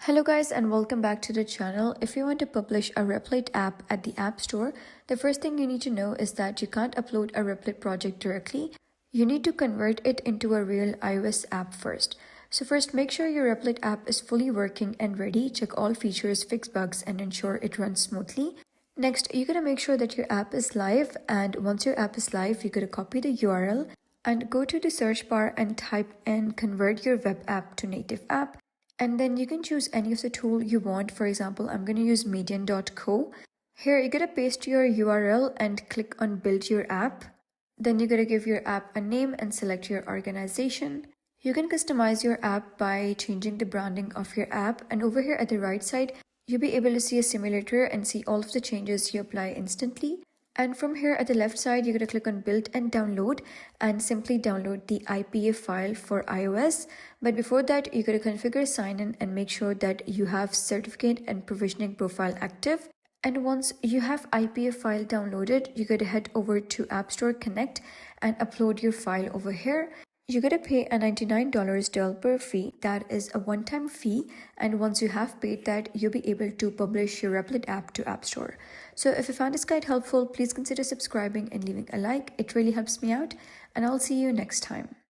Hello guys and welcome back to the channel. If you want to publish a Replit app at the App Store, the first thing you need to know is that you can't upload a Replit project directly. You need to convert it into a real iOS app first. So first, make sure your Replit app is fully working and ready. Check all features, fix bugs, and ensure it runs smoothly. Next, you're going to make sure that your app is live, and once your app is live, you're going to copy the URL and go to the search bar and type in convert your web app to native app. And then you can choose any of the tool you want. For example, I'm going to use median.co. Here, you're going to paste your URL and click on build your app. Then you're going to give your app a name and select your organization. You can customize your app by changing the branding of your app. And over here at the right side, you'll be able to see a simulator and see all of the changes you apply instantly. And from here at the left side, you're going to click on build and download and simply download the IPA file for iOS. But before that, you're going to configure sign in and make sure that you have certificate and provisioning profile active. And once you have IPA file downloaded, you're going to head over to Appstore Connect and upload your file over here. You're going to pay a $99 developer fee. That is a one-time fee. And once you have paid that, you'll be able to publish your Replit app to App Store. So if you found this guide helpful, please consider subscribing and leaving a like. It really helps me out. And I'll see you next time.